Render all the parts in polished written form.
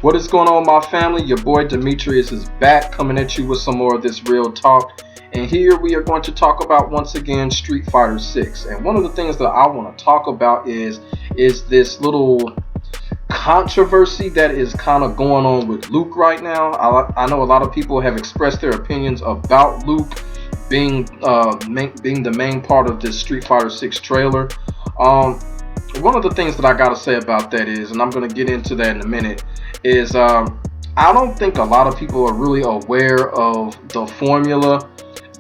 What is going on, my family? Your boy Demetrius is back, coming at you with some more of this real talk. And here we are going to talk about, once again, Street Fighter 6. And one of the things that I want to talk about is this little controversy that is kind of going on with Luke right now. I know a lot of people have expressed their opinions about Luke being the main part of this Street Fighter 6 trailer. One of the things that I gotta say about that is, and I'm gonna get into that in a minute, is I don't think a lot of people are really aware of the formula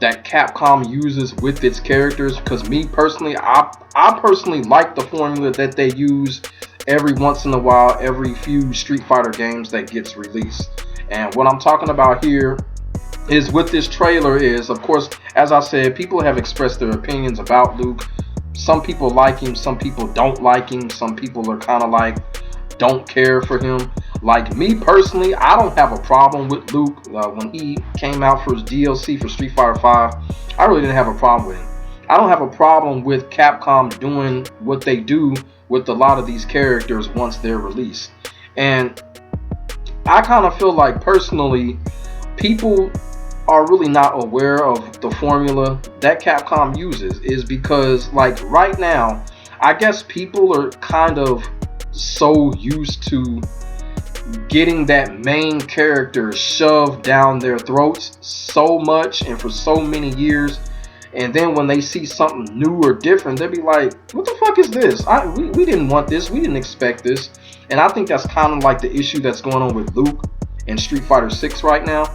that Capcom uses with its characters. Because me personally, I personally like the formula that they use every once in a while, every few Street Fighter games that gets released. And what I'm talking about here is with this trailer is, of course, as I said, people have expressed their opinions about Luke. Some people like him, some people don't like him, some people are kind of like, don't care for him. Like me personally, I don't have a problem with Luke. When he came out for his DLC for Street Fighter 5, I really didn't have a problem with him. I don't have a problem with Capcom doing what they do with a lot of these characters once they're released. And I kind of feel like, personally, people are really not aware of the formula that Capcom uses, is because, like, right now, I guess people are kind of so used to getting that main character shoved down their throats so much and for so many years, and then when they see something new or different, they'll be like, what the fuck is this? We didn't want this, we didn't expect this. And I think that's kind of like the issue that's going on with Luke and Street Fighter 6 right now.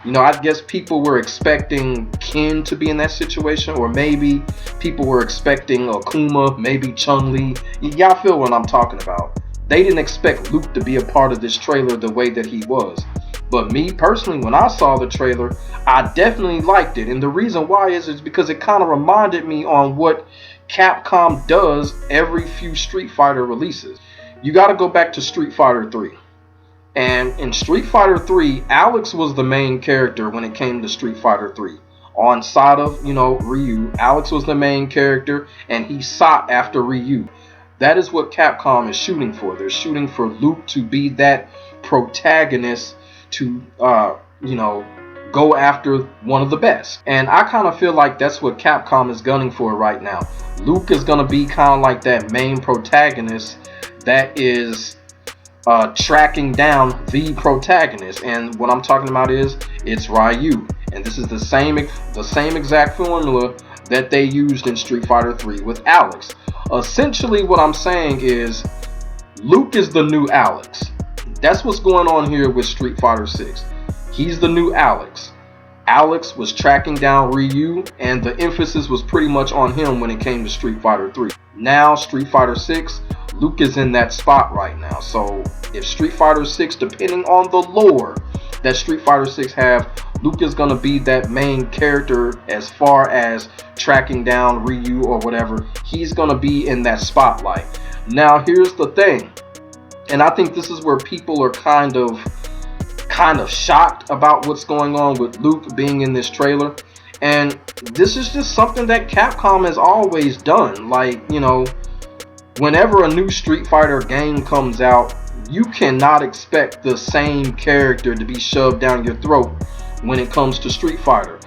You know, I guess people were expecting Ken to be in that situation, or maybe people were expecting Akuma, maybe Chun-Li. Y'all feel what I'm talking about. They didn't expect Luke to be a part of this trailer the way that he was. But me personally, when I saw the trailer, I definitely liked it. And the reason why is because it kind of reminded me on what Capcom does every few Street Fighter releases. You got to go back to Street Fighter 3. And in Street Fighter 3, Alex was the main character when it came to Street Fighter 3. On side of, Ryu, Alex was the main character, and he sought after Ryu. That is what Capcom is shooting for. They're shooting for Luke to be that protagonist to, go after one of the best. And I kind of feel like that's what Capcom is gunning for right now. Luke is going to be kind of like that main protagonist that is tracking down the protagonist. And what I'm talking about is, it's Ryu. And this is the same exact formula that they used in Street Fighter 3 with Alex. Essentially what I'm saying is, Luke is the new Alex. That's what's going on here with Street Fighter 6. He's the new Alex. Alex was tracking down Ryu, and the emphasis was pretty much on him when it came to Street Fighter 3. Now, Street Fighter 6, Luke is in that spot right now. So if Street Fighter 6, depending on the lore that Street Fighter 6 have, Luke is going to be that main character as far as tracking down Ryu or whatever. He's going to be in that spotlight. Now, here's the thing, and I think this is where people are kind of shocked about what's going on with Luke being in this trailer. And this is just something that Capcom has always done. Like, whenever a new Street Fighter game comes out, you cannot expect the same character to be shoved down your throat when it comes to Street Fighter.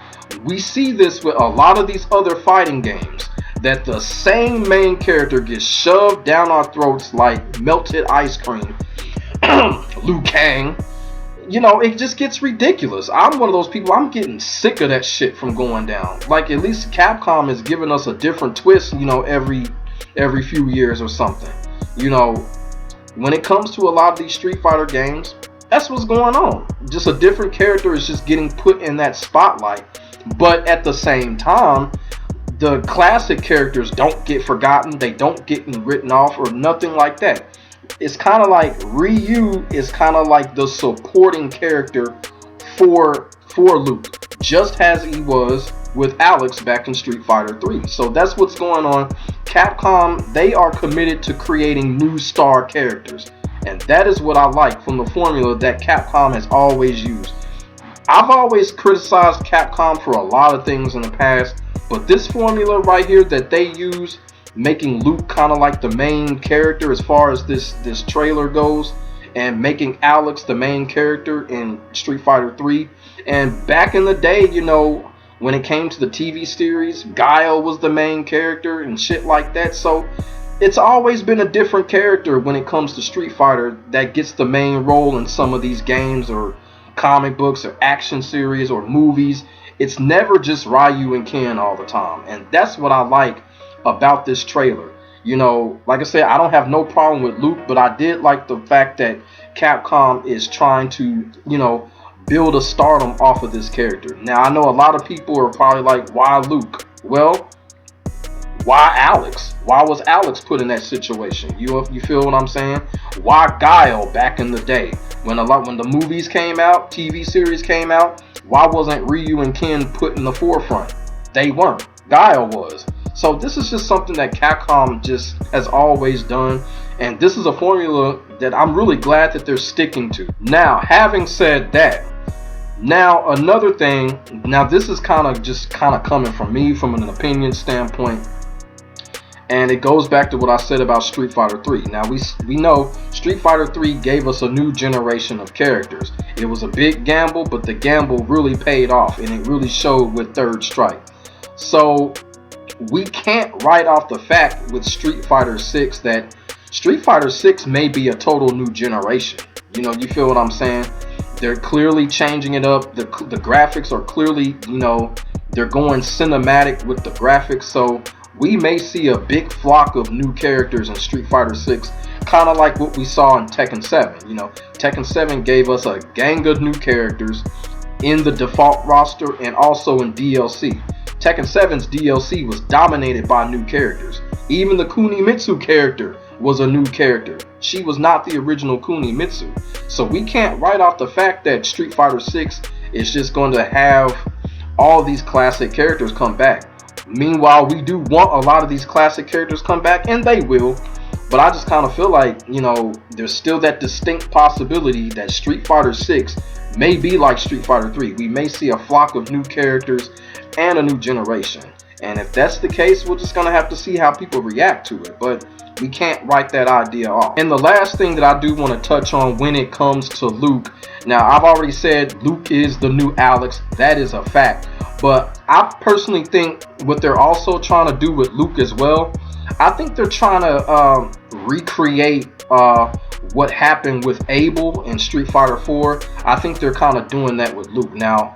We see this with a lot of these other fighting games, that the same main character gets shoved down our throats like melted ice cream. Liu Kang. It just gets ridiculous. I'm one of those people, I'm getting sick of that shit from going down. Like, at least Capcom is giving us a different twist, every few years or something. When it comes to a lot of these Street Fighter games, that's what's going on. Just a different character is just getting put in that spotlight. But at the same time, the classic characters don't get forgotten. They don't get written off or nothing like that. It's kind of like Ryu is kind of like the supporting character for Luke, just as he was with Alex back in Street Fighter 3. So that's what's going on. Capcom, they are committed to creating new star characters. And that is what I like from the formula that Capcom has always used. I've always criticized Capcom for a lot of things in the past, but this formula right here that they use, making Luke kind of like the main character as far as this trailer goes, and making Alex the main character in Street Fighter 3. And back in the day, you know, when it came to the TV series, Guile was the main character and shit like that. So it's always been a different character when it comes to Street Fighter that gets the main role in some of these games or comic books or action series or movies. It's never just Ryu and Ken all the time. And that's what I like about this trailer. You know, like I said, I don't have no problem with Luke, but I did like the fact that Capcom is trying to, you know, build a stardom off of this character. Now, I know a lot of people are probably like, why Luke? Well, why Alex? Why was Alex put in that situation? You feel what I'm saying? Why Guile back in the day? When the movies came out, TV series came out, why wasn't Ryu and Ken put in the forefront? They weren't. Guile was. So this is just something that Capcom just has always done, and this is a formula that I'm really glad that they're sticking to. Now, having said that, now another thing, now this is kind of coming from me from an opinion standpoint, and it goes back to what I said about Street Fighter 3. Now we know Street Fighter 3 gave us a new generation of characters. It was a big gamble, but the gamble really paid off, and it really showed with Third Strike. So we can't write off the fact with Street Fighter 6 that Street Fighter 6 may be a total new generation. You know, you feel what I'm saying? They're clearly changing it up. The graphics are clearly, you know, they're going cinematic with the graphics. So we may see a big flock of new characters in Street Fighter 6, kind of like what we saw in Tekken 7. You know, Tekken 7 gave us a gang of new characters in the default roster and also in DLC. Tekken 7's DLC was dominated by new characters. Even the Kunimitsu character was a new character. She was not the original Kunimitsu. So we can't write off the fact that Street Fighter 6 is just going to have all these classic characters come back. Meanwhile, we do want a lot of these classic characters come back, and they will. But I just kind of feel like, you know, there's still that distinct possibility that Street Fighter 6 may be like Street Fighter 3. We may see a flock of new characters and a new generation. And if that's the case, we're just going to have to see how people react to it. But we can't write that idea off. And the last thing that I do want to touch on when it comes to Luke. Now, I've already said Luke is the new Alex. That is a fact. But I personally think what they're also trying to do with Luke as well, I think they're trying to recreate what happened with Abel in Street Fighter 4. I think they're kind of doing that with Luke. Now,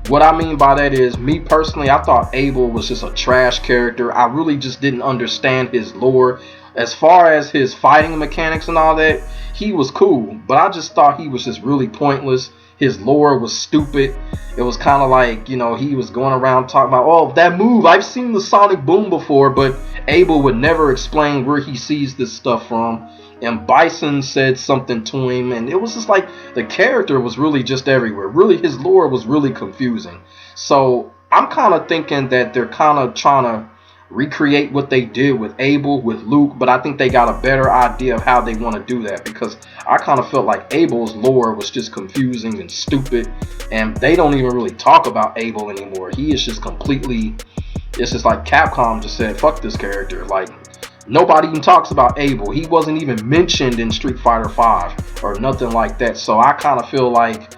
what I mean by that is, me personally, I thought Abel was just a trash character. I really just didn't understand his lore. As far as his fighting mechanics and all that, he was cool, but I just thought he was just really pointless. His lore was stupid. It was kind of like, you know, he was going around talking about, oh, that move, I've seen the sonic boom before, but Abel would never explain where he sees this stuff from. And Bison said something to him, and it was just like the character was really just everywhere. Really, his lore was really confusing. So I'm kind of thinking that they're kind of trying to recreate what they did with Abel, with Luke, but I think they got a better idea of how they want to do that, because I kind of felt like Abel's lore was just confusing and stupid, and they don't even really talk about Abel anymore. He is just completely, it's just like Capcom just said, fuck this character. Like, nobody even talks about Abel. He wasn't even mentioned in Street Fighter 5 or nothing like that. So I kind of feel like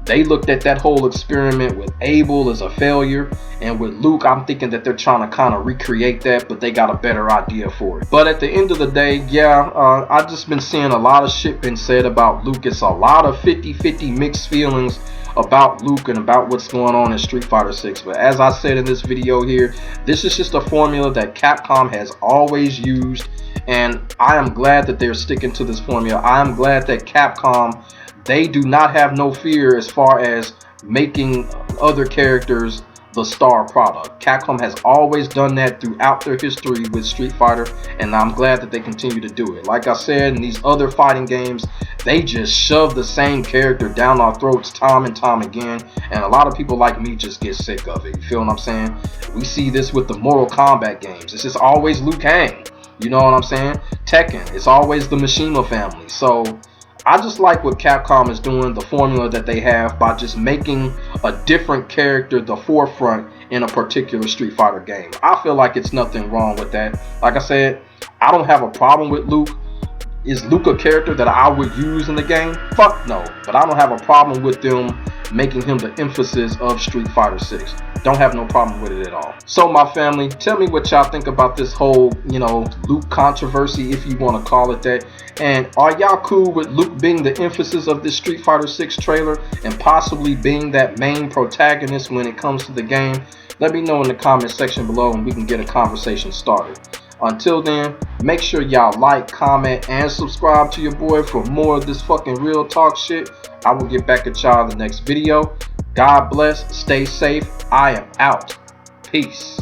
they looked at that whole experiment with Abel as a failure, and with Luke, I'm thinking that they're trying to kind of recreate that, but they got a better idea for it. But at the end of the day, yeah, I've just been seeing a lot of shit been said about Luke. It's a lot of 50-50 mixed feelings about Luke and about what's going on in Street Fighter 6. But as I said in this video here, this is just a formula that Capcom has always used, and I am glad that they're sticking to this formula. I am glad that Capcom, they do not have no fear as far as making other characters the star product. Capcom has always done that throughout their history with Street Fighter, and I'm glad that they continue to do it. Like I said, in these other fighting games, they just shove the same character down our throats time and time again, and a lot of people like me just get sick of it. You feel what I'm saying? We see this with the Mortal Kombat games. It's just always Liu Kang. You know what I'm saying? Tekken, it's always the Mishima family. So I just like what Capcom is doing, the formula that they have, by just making a different character the forefront in a particular Street Fighter game. I feel like it's nothing wrong with that. Like I said, I don't have a problem with Luke. Is Luke a character that I would use in the game? Fuck no. But I don't have a problem with them making him the emphasis of Street Fighter 6. Don't have no problem with it at all. So my family, tell me what y'all think about this whole, Luke controversy, if you want to call it that. And are y'all cool with Luke being the emphasis of this Street Fighter 6 trailer and possibly being that main protagonist when it comes to the game? Let me know in the comment section below and we can get a conversation started. Until then, make sure y'all like, comment, and subscribe to your boy for more of this fucking real talk shit. I will get back at y'all in the next video. God bless, stay safe. I am out. Peace.